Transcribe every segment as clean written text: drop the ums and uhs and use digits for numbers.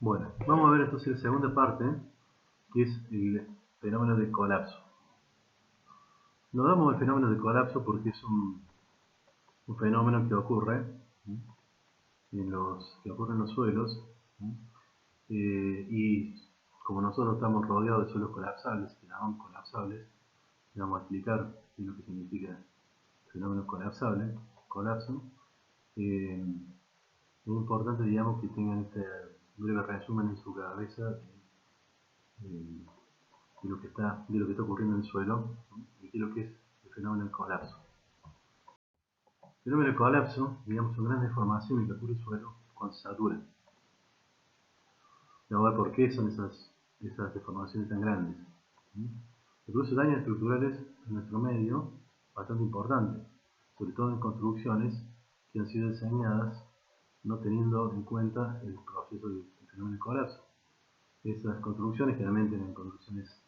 Bueno, vamos a ver entonces la segunda parte, que es el fenómeno de colapso. Nos damos el fenómeno de colapso porque es un fenómeno que ocurre en los suelos, y como nosotros estamos rodeados de suelos colapsables, que llamamos colapsables, vamos a explicar qué es lo que significa el fenómeno colapso. Es importante, digamos, que tengan este breve resumen en su cabeza de lo que está ocurriendo en el suelo y qué es lo que es el fenómeno del colapso. El fenómeno del colapso, digamos, son grandes deformaciones que ocurre en el suelo cuando se satura. Vamos a ver por qué son esas deformaciones tan grandes. Se producen daños estructurales en nuestro medio bastante importantes, sobre todo en construcciones que han sido diseñadas no teniendo en cuenta el proceso del fenómeno del colapso. Esas construcciones generalmente eran construcciones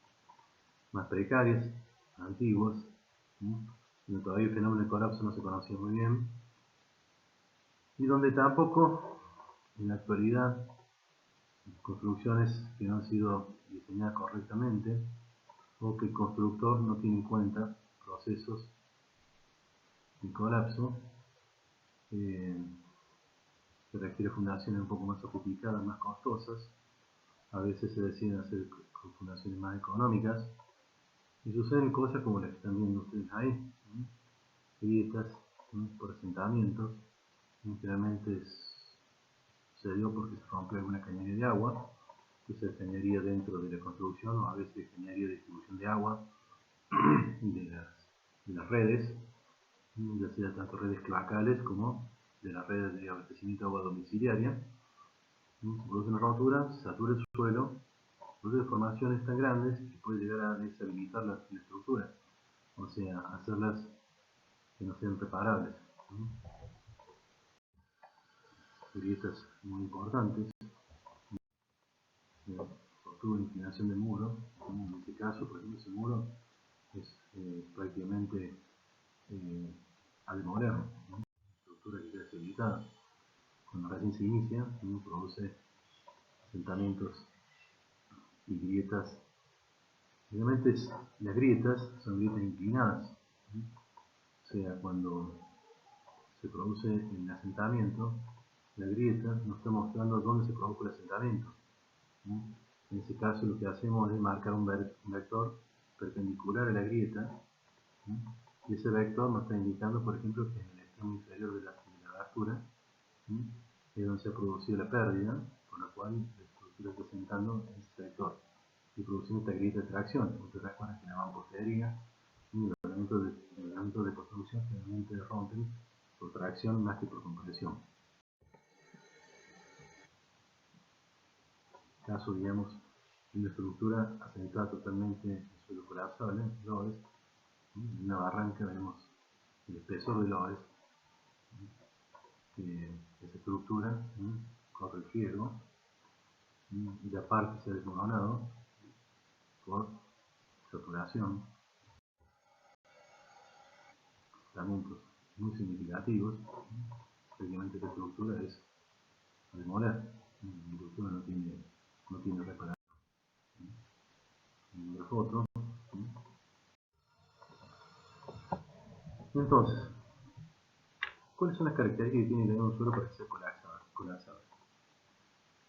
más precarias, antiguas, donde todavía el fenómeno del colapso no se conocía muy bien, y donde tampoco en la actualidad construcciones que no han sido diseñadas correctamente o que el constructor no tiene en cuenta procesos de colapso, que requiere fundaciones un poco más sofisticadas, más costosas. A veces se deciden hacer con fundaciones más económicas y suceden cosas como las que están viendo ustedes ahí, grietas por asentamientos. Generalmente sucedió porque se rompió alguna cañería de agua, que se cañería dentro de la construcción, o a veces cañería de distribución de agua de las redes, ya sea tanto redes cloacales como de las redes de abastecimiento de agua domiciliaria. Se produce una rotura, se satura el suelo, produce deformaciones tan grandes que puede llegar a deshabilitar la estructura, o sea, hacerlas que no sean reparables. Grietas muy importantes, sostuvo la inclinación del muro. En este caso, por ejemplo, ese muro es prácticamente a demoler, una estructura que queda debilitada. Cuando recién se inicia, produce asentamientos y grietas. Generalmente las grietas son grietas inclinadas, o sea, cuando se produce el asentamiento, la grieta nos está mostrando dónde se produjo el asentamiento. En ese caso lo que hacemos es marcar un vector perpendicular a la grieta, y ese vector nos está indicando, por ejemplo, que en el extremo inferior de la abertura es donde se ha producido la pérdida, con la cual la estructura está asentando en ese vector y produciendo esta grieta de tracción. Ustedes recuerdan que en la mampostería los elementos de construcción generalmente rompen por tracción más que por compresión. En caso, digamos, de una estructura asentada totalmente en suelo colapsable, lodes, en una barranca vemos el espesor de lodes, que esa estructura corre el riesgo y la parte se ha desmoronado por saturación, asentamientos muy significativos. Prácticamente la estructura es a demoler, la estructura no tiene reparación. En la foto. Entonces, ¿cuáles son las características que tiene que tener un suelo para ser colapsable?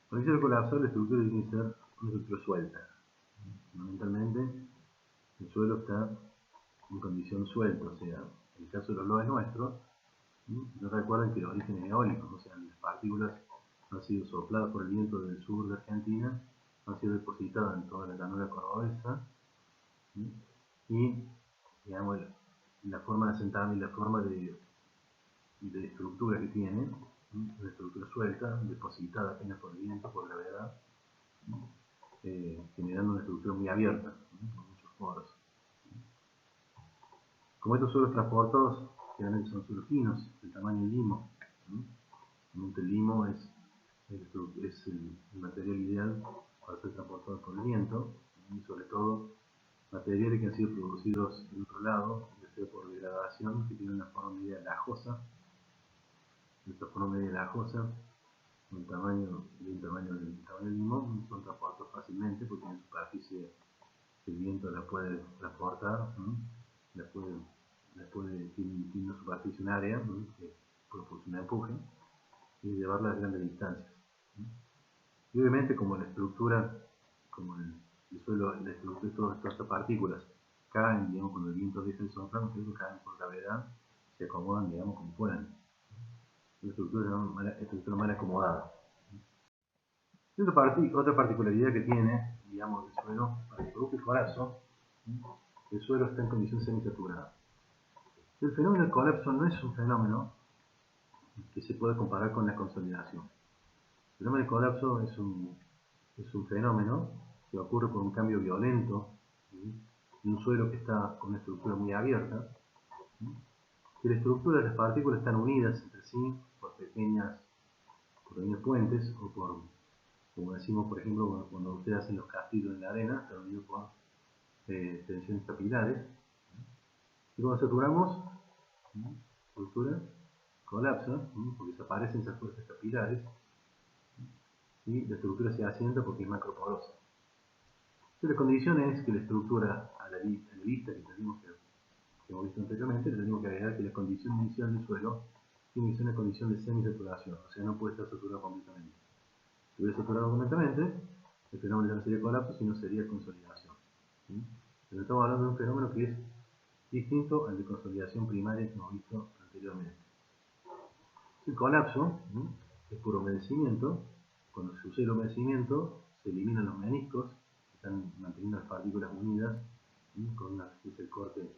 Para ser colapsable, la estructura tiene que ser una estructura suelta. Fundamentalmente, el suelo está en condición suelta, o sea, en el caso de los lodes nuestros, no recuerdan que el origen es eólico, o sea, las partículas han sido sopladas por el viento del sur de Argentina, han sido depositadas en toda la llanura cordobesa, y digamos, la forma de asentamiento y la forma de estructura que tiene, una estructura suelta, depositada apenas por el viento, por gravedad, generando una estructura muy abierta, con muchos poros. Como estos suelos transportados generalmente son suelos finos, del tamaño del limo. El limo es el material ideal para ser transportado por el viento, y sobre todo materiales que han sido producidos en otro lado, ya sea por degradación, que tienen una forma media lajosa. Esta forma media lajosa, el tamaño con el limón son transportados fácilmente porque en superficie el viento la puede transportar, tiene una superficie, un área que proporciona empuje y llevarla a grandes distancias. Y obviamente como la estructura, como el suelo, la estructura de todas estas partículas caen, digamos, cuando el viento deja de soplar, caen por gravedad, se acomodan, digamos, como puedan. Una estructura mal acomodada. Otra particularidad que tiene, digamos, el suelo, para que produzca el colapso, el suelo está en condición semisaturada. El fenómeno del colapso no es un fenómeno que se puede comparar con la consolidación. El fenómeno del colapso es un fenómeno que ocurre por un cambio violento de un suelo que está con una estructura muy abierta, que la estructura de las partículas están unidas entre sí por pequeños puentes o por, como decimos por ejemplo cuando ustedes hacen los castillos en la arena, están unidos por tensiones capilares. Y cuando saturamos, la estructura colapsa porque desaparecen esas fuerzas capilares y la estructura se asienta porque es macroporosa. Entonces la condición es que la estructura a la lista que hemos visto anteriormente, le tenemos que agregar que la condición inicial del suelo tiene que ser una condición de semisaturación, o sea, no puede estar saturado completamente. Si hubiera saturado completamente, el fenómeno ya no sería colapso, sino sería consolidación. Pero estamos hablando de un fenómeno que es distinto al de consolidación primaria que hemos visto anteriormente. El colapso es por humedecimiento. Cuando se sucede el humedecimiento, se eliminan los meniscos, que están manteniendo las partículas unidas con una especie de corte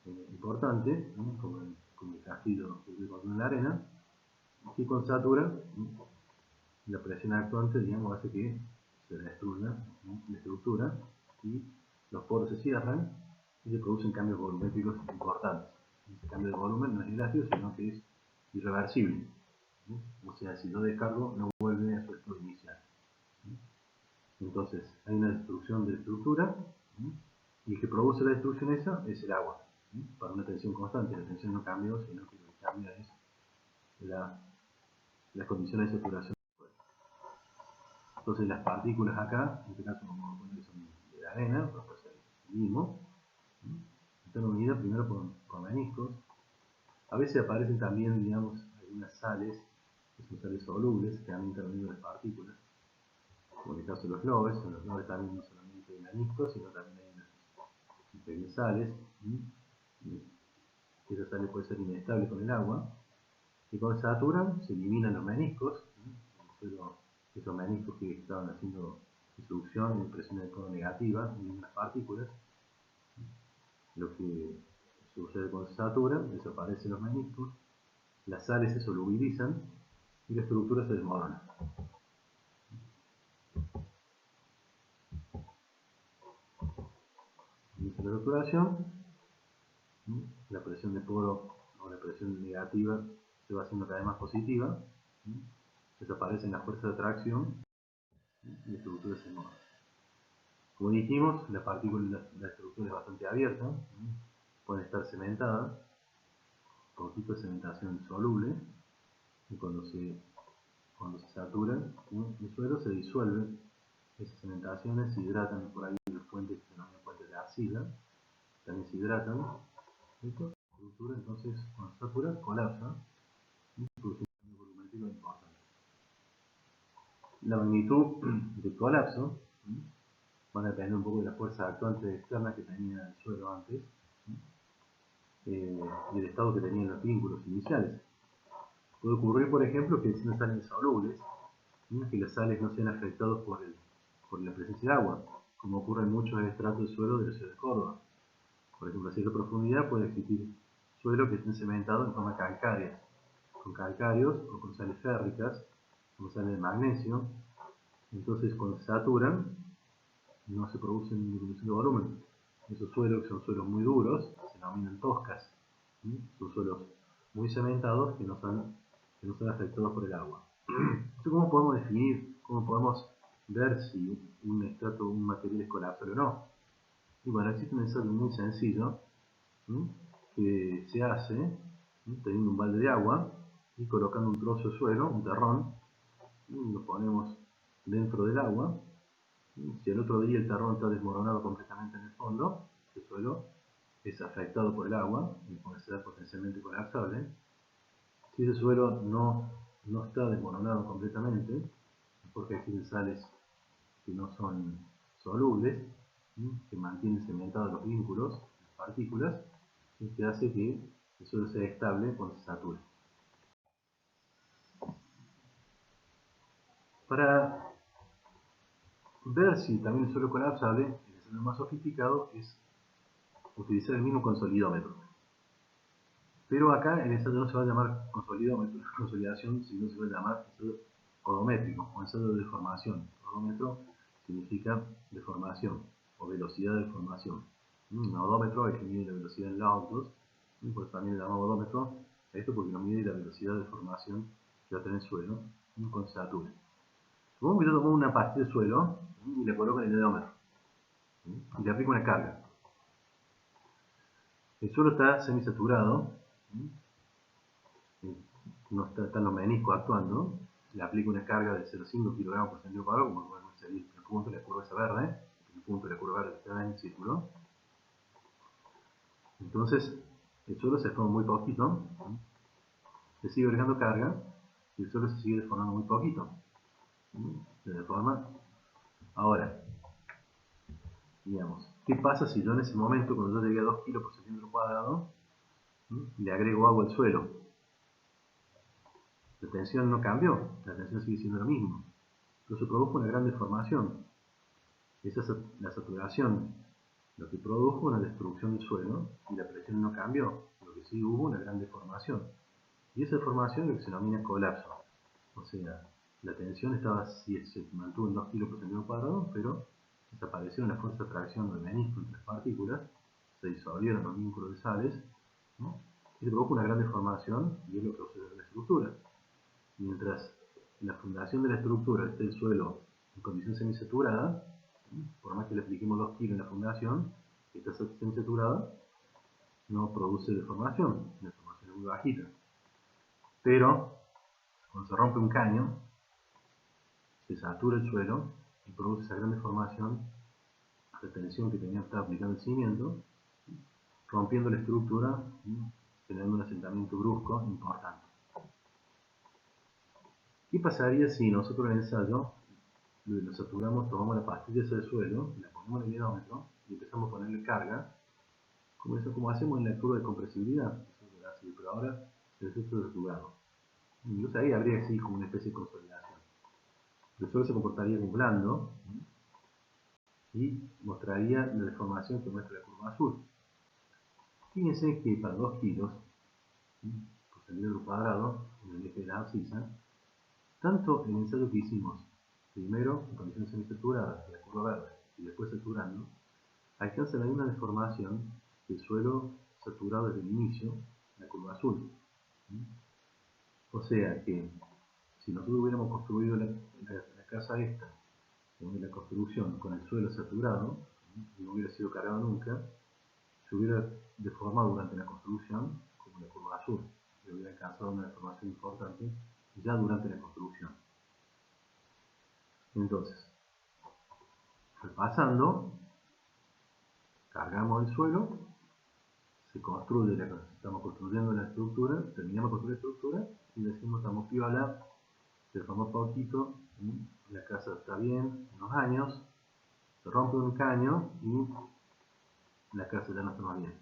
importante, como el castillo que se construye en la arena, y con satura, la presión actuante, digamos, hace que se destruya la estructura y los poros se cierran y se producen cambios volumétricos importantes. Ese cambio de volumen no es elástico, sino que es irreversible. O sea, si lo descargo, no vuelve a su estado inicial. Entonces, hay una destrucción de la estructura y el que produce la destrucción esa es el agua. Para una tensión constante, la tensión no cambió, sino que lo que cambia es las condiciones de saturación. Entonces las partículas acá, en este caso vamos a poner que son de la arena, pues el mismo, están unidas primero con meniscos. A veces aparecen también, digamos, algunas sales, que son sales solubles, que han intervenido las partículas, como en el caso de los lobes. En los lobes también no solamente hay meniscos, sino también hay unas pequeñas sales. Esa sal puede ser inestable con el agua, y cuando se saturan se eliminan los meniscos, esos meniscos que estaban haciendo destrucción y presión de codo negativa en las partículas. Lo que sucede cuando se satura, desaparecen los meniscos, las sales se solubilizan y la estructura se desmorona. Inicia la saturación, la presión de poro o la presión negativa se va haciendo cada vez más positiva, desaparecen las fuerzas de atracción y la estructura se desmorona. Como dijimos, la estructura es bastante abierta, puede estar cementada, con tipo de cementación soluble, y cuando se satura el suelo se disuelve esas cementaciones, se hidratan por ahí los puentes que se llaman puentes de arcilla, también se hidratan. La estructura entonces cuando se satura colapsa y produce un cambio volumétrico importante. La magnitud del colapso va a depender un poco de la fuerza actuante externa que tenía el suelo antes y el estado que tenían los vínculos iniciales. Puede ocurrir, por ejemplo, que si no salen solubles, que las sales no sean afectadas por la presencia de agua, como ocurre en muchos estratos de suelo de la ciudad de Córdoba. Por ejemplo, a cierta profundidad puede existir suelo que estén cementados en forma calcárea, con calcáreos o con sales férricas, como sales de magnesio. Entonces, cuando se saturan, no se produce una disminución de volumen. Esos suelos, que son suelos muy duros, se denominan toscas. Son suelos muy cementados que no son afectados por el agua. Entonces, ¿cómo podemos definir, cómo podemos ver si un estrato, un material es colapsable o no? Y bueno, existe un ensayo muy sencillo que se hace teniendo un balde de agua y colocando un trozo de suelo, un terrón, y lo ponemos dentro del agua. Si el otro día el terrón está desmoronado completamente en el fondo, el suelo es afectado por el agua y puede ser potencialmente colapsable. Si ese suelo no está desmoronado completamente, porque existen sales que no son solubles, que mantienen cementados los vínculos, las partículas, y que hace que el suelo sea estable cuando se sature. Para ver si también el suelo es colapsable, el ensayo más sofisticado es utilizar el mismo consolidómetro. Pero acá el ensayo no se va a llamar consolidación, sino se va a llamar ensayo odométrico o ensayo de deformación. Odómetro significa deformación o velocidad de deformación. Un odómetro es que mide la velocidad en los autos, pues también le llamamos odómetro a esto porque no mide la velocidad de deformación que va a tener el suelo cuando se sature. Supongamos que yo tomo una pastilla de suelo y le coloco en el odómetro y le aplico una carga. El suelo está semisaturado, no están los meniscos actuando, le aplico una carga de 0,5 kg por centímetro cuadrado, como podemos seguir el punto de la curva esa verde, el punto de la curva verde está en el círculo. Entonces, el suelo se deforma muy poquito, se sigue agregando carga y el suelo se sigue deformando muy poquito. Se deforma. Ahora, digamos, ¿qué pasa si yo en ese momento, cuando yo llegué a 2 kg por centímetro cuadrado, le agrego agua al suelo? La tensión no cambió, la tensión sigue siendo lo mismo. Pero se produjo una gran deformación. Esa es la saturación. Lo que produjo una destrucción del suelo y la presión no cambió. Lo que sí hubo una gran deformación. Y esa deformación es lo que se denomina colapso. O sea, la tensión se mantuvo en 2 kg por centímetro cuadrado, pero desapareció la fuerza de atracción del menisco entre las partículas, se disolvieron los vínculos de sales, ¿no? Y se produjo una gran deformación y es lo que observa la estructura. Mientras la fundación de la estructura esté el suelo en condición semisaturada, por más que le apliquemos 2 kg en la fundación, si está semisaturada, no produce deformación, la deformación es muy bajita. Pero, cuando se rompe un caño, se satura el suelo y produce esa gran deformación, la tensión que tenía que estar aplicando el cimiento, rompiendo la estructura, generando un asentamiento brusco importante. ¿Qué pasaría si nosotros en el ensayo lo saturamos, tomamos la pastilla del suelo, la ponemos en el ionómetro y empezamos a ponerle carga, como hacemos en la curva de compresibilidad? Pero ahora el efecto saturado. Entonces ahí habría así como una especie de consolidación. El suelo se comportaría como blando y mostraría la deformación que muestra la curva azul. Fíjense que para 2 kilos por centímetro cuadrado en el eje de la abscisa, tanto el ensayo que hicimos primero en condiciones semisaturadas, la curva verde, y después saturando, alcanza la misma deformación que el suelo saturado desde el inicio, la curva azul. O sea que si nosotros hubiéramos construido la casa esta, en la construcción con el suelo saturado, y no hubiera sido cargado nunca, se hubiera deformado durante la construcción como la curva azul, y hubiera alcanzado una deformación importante ya durante la construcción. Entonces, repasando, cargamos el suelo, se construye, estamos construyendo la estructura, terminamos de construir la estructura y decimos estamos piola, se formó poquito, la casa está bien, unos años, se rompe un caño y la casa ya no está más bien.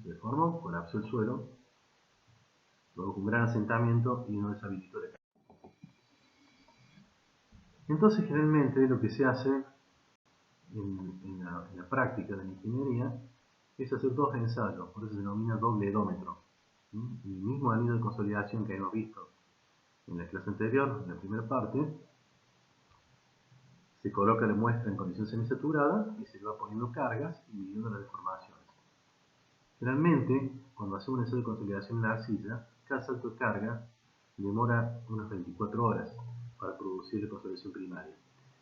Se deformó, colapsó el suelo, produjo un gran asentamiento y no deshabilitó la casa. Entonces generalmente lo que se hace en la práctica de la ingeniería es hacer dos ensayos, por eso se denomina doble edómetro. El mismo anillo de consolidación que hemos visto en la clase anterior, en la primera parte, se coloca la muestra en condición semisaturada y se le va poniendo cargas y midiendo las deformaciones. Generalmente, cuando hacemos un ensayo de consolidación en la arcilla, cada salto de carga demora unas 24 horas para producir la consolidación primaria.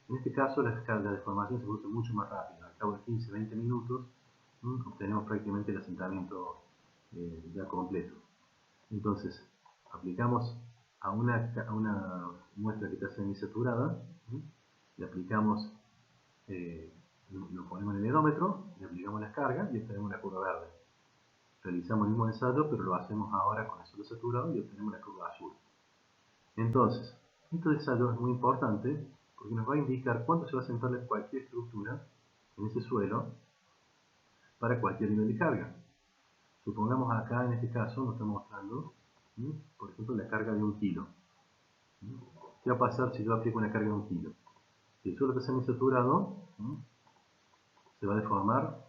En este caso, la deformación se produce mucho más rápido. Al cabo de 15-20 minutos, obtenemos prácticamente el asentamiento ya completo. Entonces, aplicamos a una muestra que está semisaturada, le aplicamos, lo ponemos en el edómetro, le aplicamos las cargas y obtenemos la curva verde. Realizamos el mismo ensayo, pero lo hacemos ahora con el suelo saturado y obtenemos la curva azul. Entonces, este ensayo es muy importante porque nos va a indicar cuánto se va a sentar cualquier estructura en ese suelo para cualquier nivel de carga. Supongamos acá, en este caso, nos está mostrando, por ejemplo, la carga de 1 kilo. ¿Qué va a pasar si yo aplico una carga de 1 kilo? Si el suelo está semisaturado, se va a deformar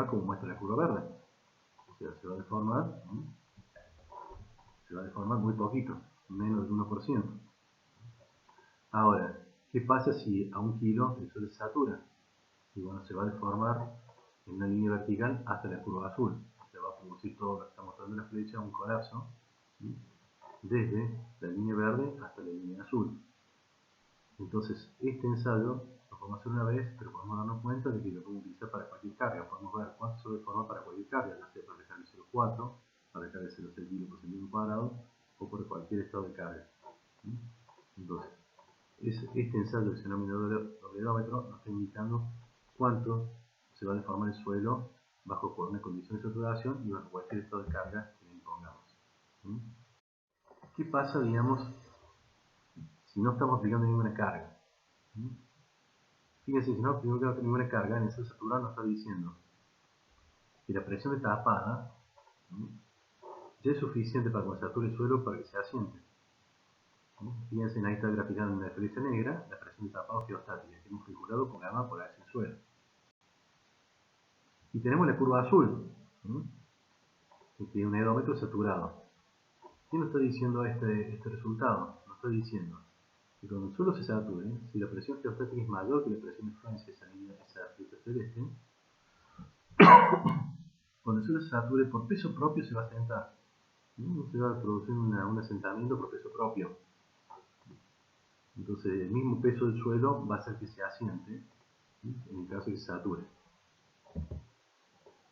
como muestra la curva verde. O sea, se va a deformar muy poquito, menos del 1%. Ahora, ¿qué pasa si a 1 kilo el suelo se satura? Y bueno, se va a deformar en una línea vertical hasta la curva azul. Se va a producir todo lo que está mostrando la flecha, un colapso, desde la línea verde hasta la línea azul. Entonces, este ensayo lo podemos hacer una vez, pero podemos darnos cuenta de que lo podemos utilizar para cualquier carga. Podemos ver cuánto se deforma para cualquier carga, ya sea para la carga 0,4, para la carga 0,6 kg por centímetro cuadrado, o por cualquier estado de carga. Entonces, este ensayo que se denomina dobledómetro nos está indicando cuánto se va a deformar el suelo bajo una condición de saturación y bajo cualquier estado de carga que le impongamos. ¿Qué pasa, digamos, si no estamos aplicando ninguna carga? Fíjense, si no aplicamos ninguna carga, en el ensayo saturado nos está diciendo que la presión de tapada ya es suficiente para que se sature el suelo para que se asiente. Fíjense, ahí está graficada en la flecha negra la presión de tapado geostática que hemos calculado con gamma por H del suelo. Y tenemos la curva azul, que es un edómetro saturado. ¿Qué nos está diciendo este resultado? Nos está diciendo que cuando el suelo se sature, si la presión geostática es mayor que la presión de influencia de esa flecha celeste, cuando el suelo se sature, por peso propio se va a sentar. Se va a producir un asentamiento por peso propio. Entonces, el mismo peso del suelo va a hacer que se asiente en el caso de que se sature.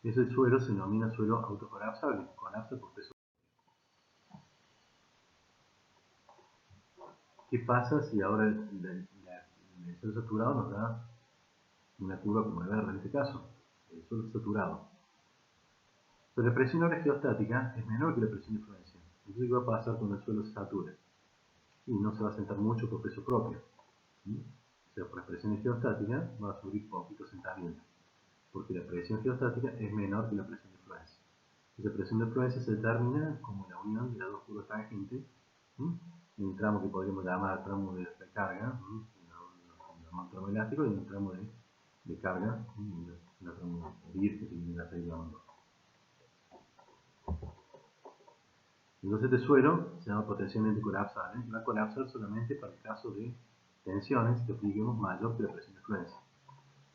Ese suelo se denomina suelo autocolapsable, colapsa por peso. ¿Qué pasa si ahora el suelo saturado nos da una curva como el verde en este caso? El suelo saturado. Pero la presión ahora geostática es menor que la presión de influencia. Entonces, ¿qué va a pasar cuando el suelo se sature? Y no se va a sentar mucho por peso propio. O sea, por las presiones geostáticas va a subir poquito asentamiento. Porque la presión geostática es menor que la presión de influencia. Esa presión de influencia se determina como la unión de las dos curvas tangentes en un tramo que podríamos llamar tramo de recarga, un tramo elástico, y un tramo de carga, un tramo virgen, que la estoy llamando. Entonces este suelo se llama potencialmente colapsable y va a colapsar solamente para el caso de tensiones que apliquemos mayor que la presión de influencia.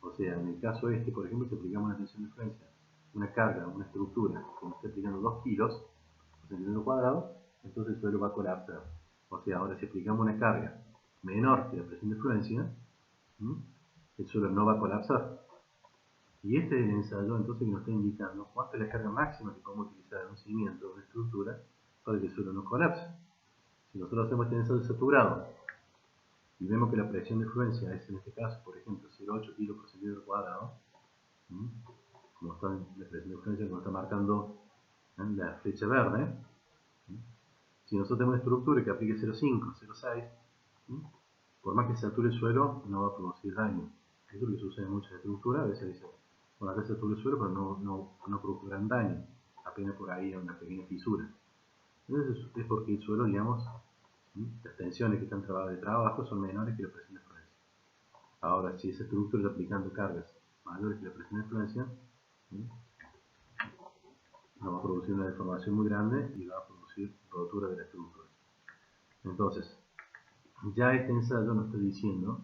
O sea, en el caso este, por ejemplo, si aplicamos una tensión de influencia, una carga, una estructura que nos esté aplicando 2 kilos por centímetro cuadrado, entonces el suelo va a colapsar. O sea, ahora si aplicamos una carga menor que la presión de influencia, el suelo no va a colapsar. Y este es el ensayo entonces que nos está indicando cuánta es la carga máxima que podemos utilizar en un cimiento o una estructura para que el suelo no colapse. Si nosotros hacemos este ensayo saturado y vemos que la presión de influencia es en este caso, por ejemplo, 0,8 kg por centímetro cuadrado, como está la presión de influencia, como está marcando la flecha verde, si nosotros tenemos una estructura que aplique 0,5, 0,6, por más que se sature el suelo, no va a producir daño. Eso es lo que sucede en muchas estructuras. A veces dice, bueno, acá se satura el suelo, pero no produce gran daño. Apenas por ahí hay una pequeña fisura. Entonces es porque el suelo, digamos, las tensiones que están de trabajo son menores que la presión de influencia. Ahora, si esa estructura está aplicando cargas mayores que la presión de influencia, no va a producir una deformación muy grande y va a producir rotura de la estructura. Entonces, ya este ensayo nos está diciendo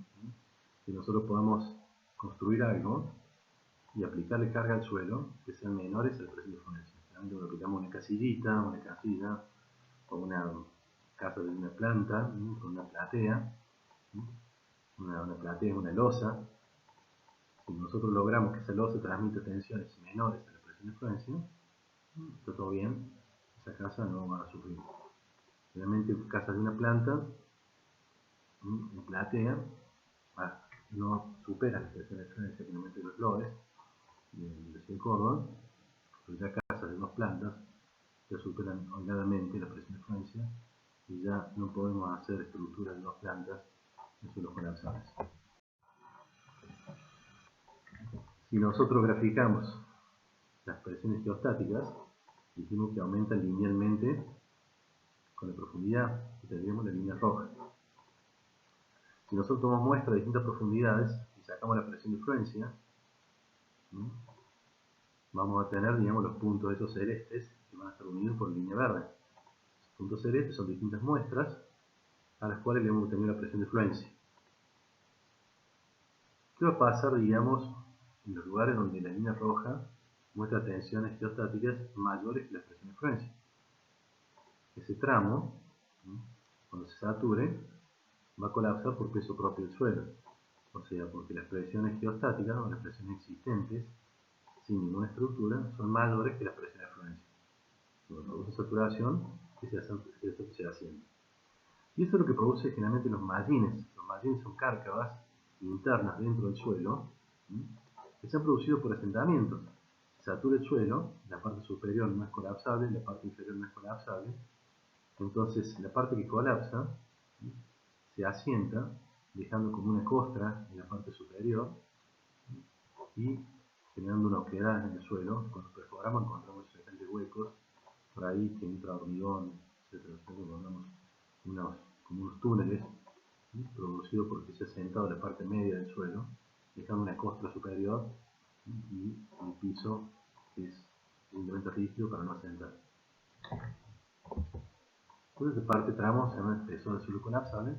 que nosotros podamos construir algo y aplicarle carga al suelo que sean menores a la presión de influencia. Cuando aplicamos una casillita, una casilla o una casa de una planta con una platea, una platea es una losa. Si nosotros logramos que esa losa transmita tensiones menores a la presión de influencia, está todo bien, esa casa no va a sufrir. Realmente casas de una planta en platea no supera la presión de fluencia que nos meten los loes de la Córdoba, pero ya casas de 2 plantas ya superan holgadamente la presión de fluencia y ya no podemos hacer estructuras de 2 plantas en suelos colapsables. Si nosotros graficamos las presiones geostáticas, dijimos que aumentan linealmente con la profundidad, y tendríamos la línea roja. Si nosotros tomamos muestras de distintas profundidades y sacamos la presión de fluencia, vamos a tener, digamos, los puntos esos celestes que van a estar unidos por línea verde. Los puntos celestes son distintas muestras a las cuales le hemos obtenido la presión de fluencia. ¿Qué va a pasar, digamos, en los lugares donde la línea roja muestra tensiones geostáticas mayores que la presión de fluencia? Ese tramo, cuando se sature, va a colapsar por peso propio del suelo. O sea, porque las presiones geostáticas o las presiones existentes sin ninguna estructura son mayores que las presiones de fluencia. Cuando produce saturación, que se asienta. Y eso es lo que produce generalmente los mallines. Los mallines son cárcavas internas dentro del suelo que se han producido por asentamientos. Se satura el suelo, la parte superior no es colapsable, la parte inferior no es colapsable. Entonces la parte que colapsa se asienta, dejando como una costra en la parte superior y generando una oquedad en el suelo. Cuando perforamos encontramos semejantes huecos por ahí que entra hormigón, etc. Encontramos como unos túneles producidos porque se ha sentado la parte media del suelo, dejando una costra superior y el piso que es un elemento rígido para no asentar. Toda esta parte tramo se llama espesor del suelo colapsable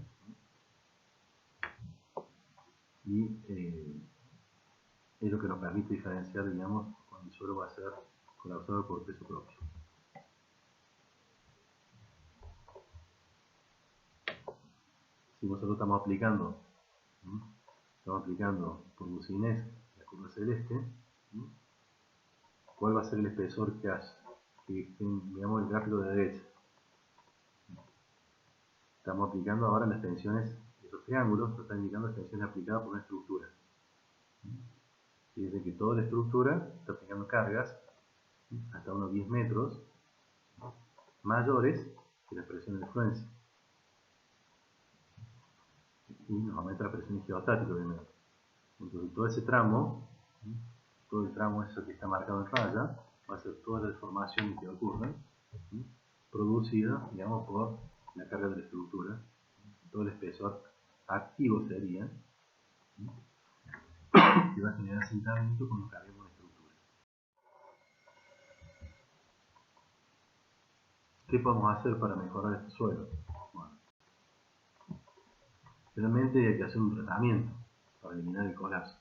y es lo que nos permite diferenciar, digamos, cuando el suelo va a ser colapsado por peso propio. Si nosotros estamos aplicando por bucinés la curva celeste, ¿cuál va a ser el espesor que hace? Veamos el gráfico de derecha. Estamos aplicando ahora las tensiones de esos triángulos, nos están indicando las tensiones aplicadas por una estructura. Fíjense que toda la estructura está aplicando cargas hasta unos 10 metros mayores que las presiones de fluencia. Y nos aumenta la presión geostática, obviamente. Entonces todo ese tramo, todo el tramo ese que está marcado en raya, va a ser toda la deformación que ocurre, producida, digamos, por la carga de la estructura. Todo el espesor activo sería, que va a generar asentamiento cuando carguemos la estructura. ¿Qué podemos hacer para mejorar este suelo? Bueno, realmente hay que hacer un tratamiento para eliminar el colapso.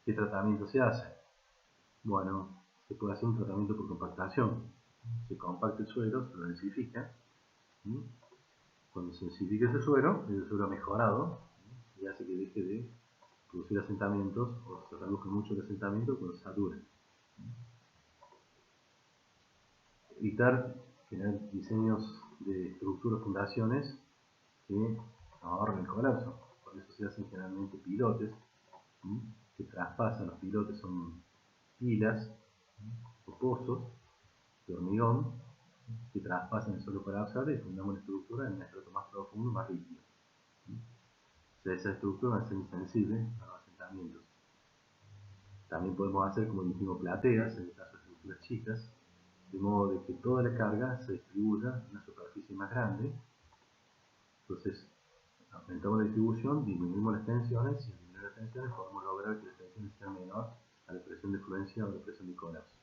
¿Qué tratamiento se hace? Bueno, se puede hacer un tratamiento por compactación. Se compacta el suelo, se lo densifica. Cuando se densifica ese suelo ha mejorado y hace que deje de producir asentamientos o se reduzca mucho el asentamiento cuando se satura. Evitar generar diseños de estructuras, fundaciones que ahorren el colapso. Por eso se hacen generalmente pilotes que traspasan. Los pilotes son pilas o pozos de hormigón que traspasan el suelo colapsable y fundamos la estructura en un estrato más profundo, más rígido. O sea, esa estructura va a ser insensible a los asentamientos. También podemos hacer, como dijimos, plateas, en el caso de estructuras chicas, de modo de que toda la carga se distribuya en una superficie más grande. Entonces, aumentamos la distribución, disminuimos las tensiones, y al disminuir las tensiones podemos lograr que las tensiones sean menores a la presión de fluencia o la presión de colapso.